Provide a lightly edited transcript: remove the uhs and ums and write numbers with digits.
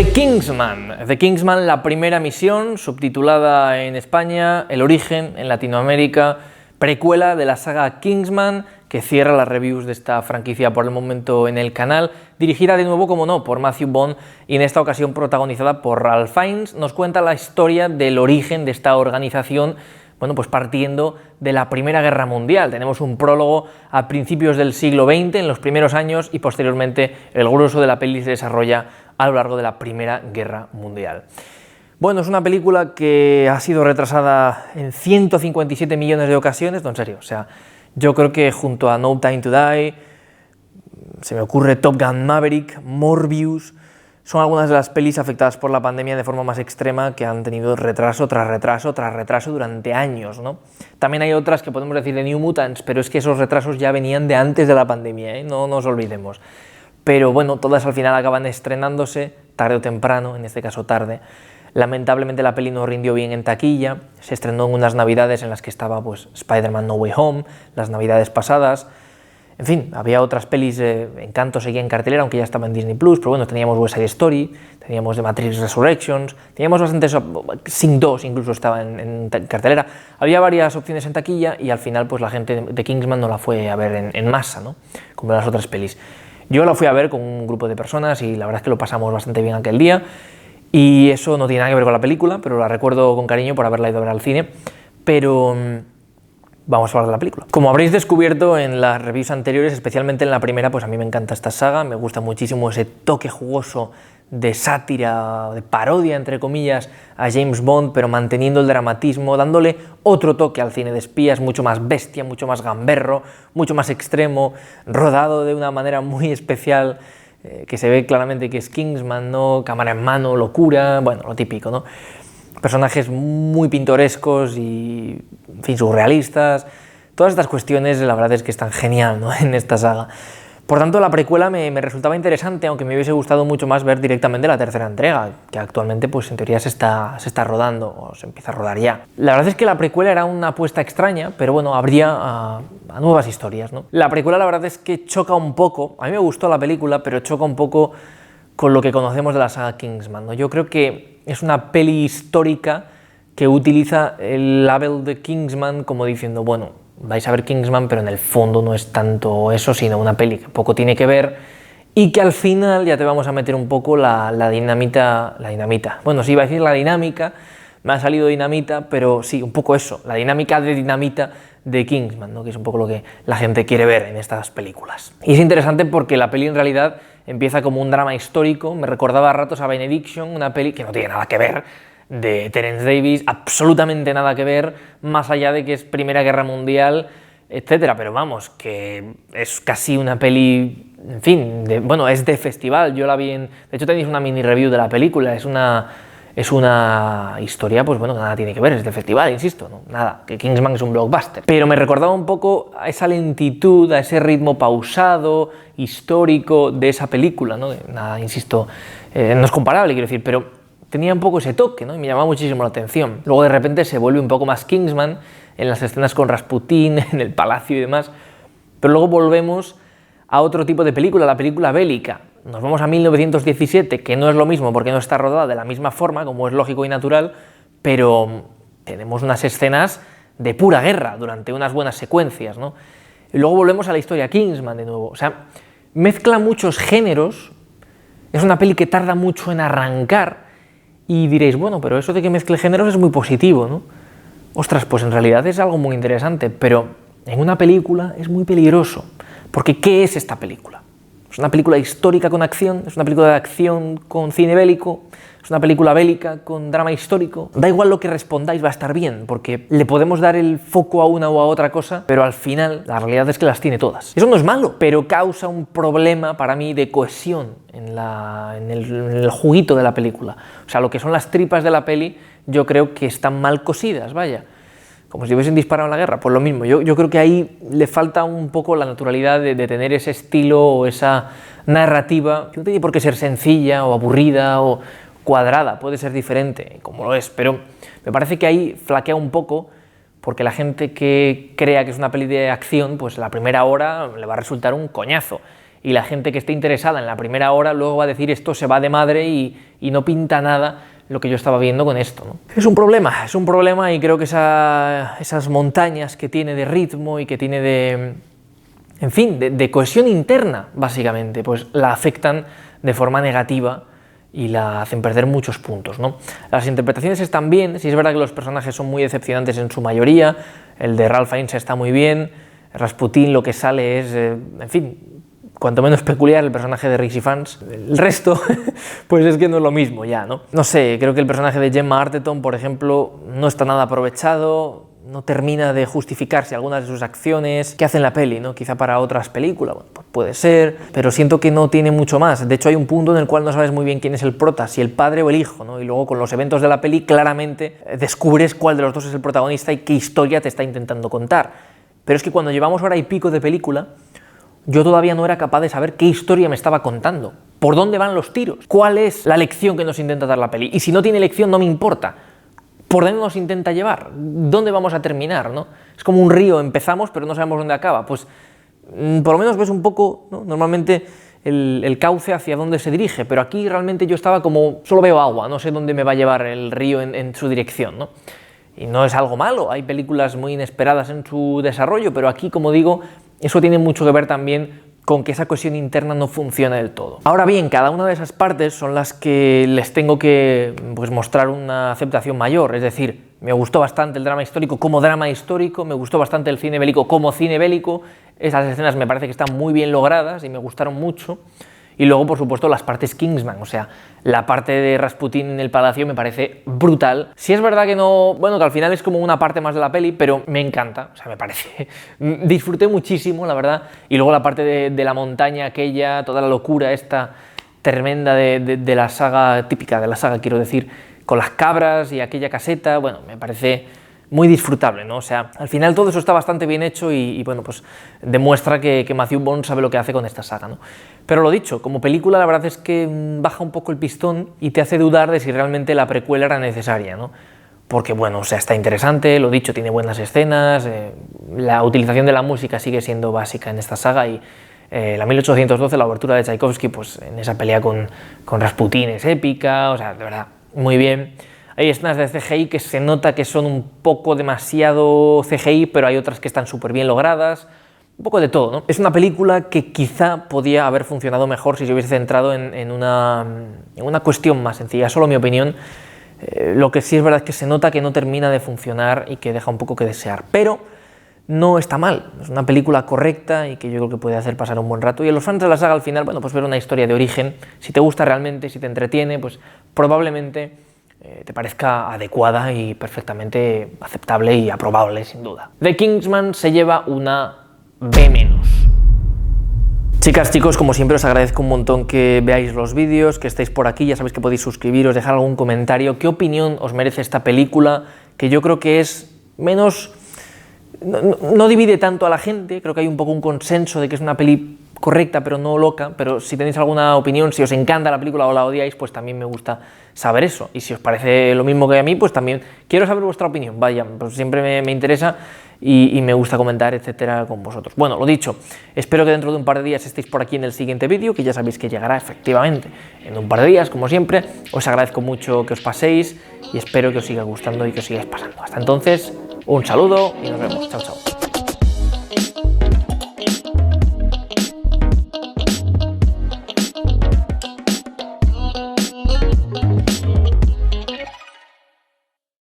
The Kingsman. The Kingsman, la primera misión, subtitulada en España, El origen en Latinoamérica, precuela de la saga Kingsman, que cierra las reviews de esta franquicia por el momento en el canal, dirigida de nuevo, como no, por Matthew Vaughn y en esta ocasión protagonizada por Ralph Fiennes. Nos cuenta la historia del origen de esta organización, bueno, pues partiendo de la Primera Guerra Mundial. Tenemos un prólogo a principios del siglo XX, en los primeros años, y posteriormente el grueso de la peli se desarrolla a lo largo de la Primera Guerra Mundial. Bueno, es una película que ha sido retrasada en 157 millones de ocasiones, no, en serio, o sea, yo creo que junto a No Time to Die, se me ocurre Top Gun Maverick, Morbius, son algunas de las pelis afectadas por la pandemia de forma más extrema que han tenido retraso tras retraso tras retraso durante años, ¿no? También hay otras que podemos decir de New Mutants, pero es que esos retrasos ya venían de antes de la pandemia, ¿eh? No nos olvidemos. Pero bueno, todas al final acaban estrenándose, tarde o temprano, en este caso tarde. Lamentablemente la peli no rindió bien en taquilla, se estrenó en unas navidades en las que estaba pues Spider-Man No Way Home, las navidades pasadas. En fin, había otras pelis, Encanto seguía en cartelera, aunque ya estaba en Disney+, pero bueno, teníamos West Side Story, teníamos The Matrix Resurrections, teníamos bastantes, Sing 2 incluso estaba en cartelera. Había varias opciones en taquilla y al final pues la gente de Kingsman no la fue a ver en masa, ¿no? Como las otras pelis. Yo la fui a ver con un grupo de personas y la verdad es que lo pasamos bastante bien aquel día, y eso no tiene nada que ver con la película, pero la recuerdo con cariño por haberla ido a ver al cine. Pero vamos a hablar de la película. Como habréis descubierto en las reviews anteriores, especialmente en la primera, pues a mí me encanta esta saga, me gusta muchísimo ese toque jugoso de sátira, de parodia, entre comillas, a James Bond, pero manteniendo el dramatismo, dándole otro toque al cine de espías, mucho más bestia, mucho más gamberro, mucho más extremo, rodado de una manera muy especial, que se ve claramente que es Kingsman, ¿no? Cámara en mano, locura, bueno, lo típico, ¿no? Personajes muy pintorescos y, en fin, surrealistas. Todas estas cuestiones, la verdad es que están genial, ¿no? En esta saga. Por tanto, la precuela me resultaba interesante, aunque me hubiese gustado mucho más ver directamente la tercera entrega, que actualmente, pues en teoría se está rodando, o se empieza a rodar ya. La verdad es que la precuela era una apuesta extraña, pero bueno, abría a nuevas historias, ¿no? La precuela, la verdad es que choca un poco, a mí me gustó la película, pero choca un poco con lo que conocemos de la saga Kingsman, ¿no? Yo creo que es una peli histórica que utiliza el label de Kingsman como diciendo, bueno, vais a ver Kingsman, pero en el fondo no es tanto eso, sino una peli que poco tiene que ver y que al final ya te vamos a meter un poco la dinamita, bueno, sí iba a decir la dinámica, me ha salido dinamita, pero sí, un poco eso, la dinámica de dinamita de Kingsman, ¿no? Que es un poco lo que la gente quiere ver en estas películas. Y es interesante porque la peli en realidad empieza como un drama histórico, me recordaba a ratos a Benediction, una peli que no tiene nada que ver, de Terence Davis, absolutamente nada que ver, más allá de que es Primera Guerra Mundial, etcétera, pero vamos, que es casi una peli, en fin, bueno, es de festival, yo la vi de hecho tenéis una mini review de la película, es una historia, pues bueno, nada tiene que ver, es de festival, insisto, no, nada, que Kingsman es un blockbuster. Pero me recordaba un poco a esa lentitud, a ese ritmo pausado, histórico de esa película, ¿no? Nada, insisto, no es comparable, quiero decir, pero tenía un poco ese toque, ¿no? Y me llamaba muchísimo la atención. Luego de repente se vuelve un poco más Kingsman en las escenas con Rasputín, en el palacio y demás, pero luego volvemos a otro tipo de película, la película bélica. Nos vamos a 1917, que no es lo mismo porque no está rodada de la misma forma, como es lógico y natural, pero tenemos unas escenas de pura guerra durante unas buenas secuencias, ¿no? Y luego volvemos a la historia Kingsman de nuevo. O sea, mezcla muchos géneros, es una peli que tarda mucho en arrancar, y diréis, bueno, pero eso de que mezcle géneros es muy positivo, ¿no? Ostras, pues en realidad es algo muy interesante, pero en una película es muy peligroso, porque ¿qué es esta película? ¿Es una película histórica con acción? ¿Es una película de acción con cine bélico? ¿Es una película bélica con drama histórico? Da igual lo que respondáis, va a estar bien, porque le podemos dar el foco a una o a otra cosa, pero al final la realidad es que las tiene todas. Eso no es malo, pero causa un problema para mí de cohesión en el juguito de la película. O sea, lo que son las tripas de la peli, yo creo que están mal cosidas, vaya. Como si hubiesen disparado en la guerra, pues lo mismo. Yo creo que ahí le falta un poco la naturalidad de tener ese estilo o esa narrativa, que no tiene por qué ser sencilla o aburrida o cuadrada, puede ser diferente, como lo es, pero me parece que ahí flaquea un poco, porque la gente que crea que es una peli de acción, pues la primera hora le va a resultar un coñazo. y la gente que esté interesada en la primera hora luego va a decir esto se va de madre y no pinta nada lo que yo estaba viendo con esto, ¿no? Es un problema y creo que esas montañas que tiene de ritmo y que tiene de cohesión interna, básicamente, pues la afectan de forma negativa y la hacen perder muchos puntos, ¿no? Las interpretaciones están bien, sí es verdad que los personajes son muy decepcionantes en su mayoría, el de Ralph Fiennes está muy bien, Rasputin lo que sale es, en fin, cuanto menos peculiar el personaje de Ricci Fans. El resto, pues es que no es lo mismo ya, ¿no? No sé, creo que el personaje de Gemma Arterton, por ejemplo, no está nada aprovechado, no termina de justificarse algunas de sus acciones que hace en la peli, ¿no? Quizá para otras películas, bueno, pues puede ser, pero siento que no tiene mucho más. De hecho, hay un punto en el cual no sabes muy bien quién es el prota, si el padre o el hijo, ¿no? Y luego con los eventos de la peli claramente descubres cuál de los dos es el protagonista y qué historia te está intentando contar. Pero es que cuando llevamos hora y pico de película, yo todavía no era capaz de saber qué historia me estaba contando, por dónde van los tiros, cuál es la lección que nos intenta dar la peli. Y si no tiene lección no me importa. ¿Por dónde nos intenta llevar? ¿Dónde vamos a terminar, ¿no? Es como un río, empezamos pero no sabemos dónde acaba. Pues por lo menos ves un poco, ¿no? Normalmente el cauce hacia dónde se dirige, pero aquí realmente yo estaba como, solo veo agua, no sé dónde me va a llevar el río en su dirección, ¿no? Y no es algo malo, hay películas muy inesperadas en su desarrollo, pero aquí, como digo, eso tiene mucho que ver también con que esa cohesión interna no funciona del todo. Ahora bien, cada una de esas partes son las que les tengo que mostrar una aceptación mayor, es decir, me gustó bastante el drama histórico como drama histórico, me gustó bastante el cine bélico como cine bélico, esas escenas me parece que están muy bien logradas y me gustaron mucho. Y luego, por supuesto, las partes Kingsman, o sea, la parte de Rasputin en el palacio me parece brutal. Sí es verdad que no, bueno, que al final es como una parte más de la peli, pero me encanta, o sea, me parece. Disfruté muchísimo, la verdad. Y luego la parte de la montaña aquella, toda la locura esta tremenda de la saga, típica de la saga, quiero decir, con las cabras y aquella caseta, bueno, me parece muy disfrutable, ¿no? O sea, al final todo eso está bastante bien hecho y bueno, pues demuestra que Matthew Vaughn sabe lo que hace con esta saga, ¿no? Pero lo dicho, como película la verdad es que baja un poco el pistón y te hace dudar de si realmente la precuela era necesaria, ¿no? Porque bueno, o sea, está interesante, lo dicho, tiene buenas escenas, la utilización de la música sigue siendo básica en esta saga y la 1812, la obertura de Tchaikovsky, pues en esa pelea con Rasputin es épica, o sea, de verdad, muy bien. Hay escenas de CGI que se nota que son un poco demasiado CGI, pero hay otras que están súper bien logradas, un poco de todo, ¿no? Es una película que quizá podía haber funcionado mejor si se hubiese centrado en una cuestión más sencilla, solo mi opinión. Lo que sí es verdad es que se nota que no termina de funcionar y que deja un poco que desear, pero no está mal, es una película correcta y que yo creo que puede hacer pasar un buen rato. Y a los fans de la saga al final, bueno, pues ver una historia de origen, si te gusta realmente, si te entretiene, pues probablemente te parezca adecuada y perfectamente aceptable y aprobable, sin duda. The Kingsman se lleva una B-. Chicas, chicos, como siempre os agradezco un montón que veáis los vídeos, que estéis por aquí, ya sabéis que podéis suscribiros, dejar algún comentario, qué opinión os merece esta película, que yo creo que es menos... No divide tanto a la gente, creo que hay un poco un consenso de que es una peli correcta pero no loca, pero si tenéis alguna opinión, si os encanta la película o la odiáis, pues también me gusta saber eso, y si os parece lo mismo que a mí, pues también quiero saber vuestra opinión, vaya, pues siempre me interesa y me gusta comentar, etcétera, con vosotros. Bueno, lo dicho, espero que dentro de un par de días estéis por aquí en el siguiente vídeo, que ya sabéis que llegará efectivamente en un par de días, como siempre. Os agradezco mucho que os paséis y espero que os siga gustando y que os sigáis pasando. Hasta entonces, un saludo y nos vemos. Chao, chao.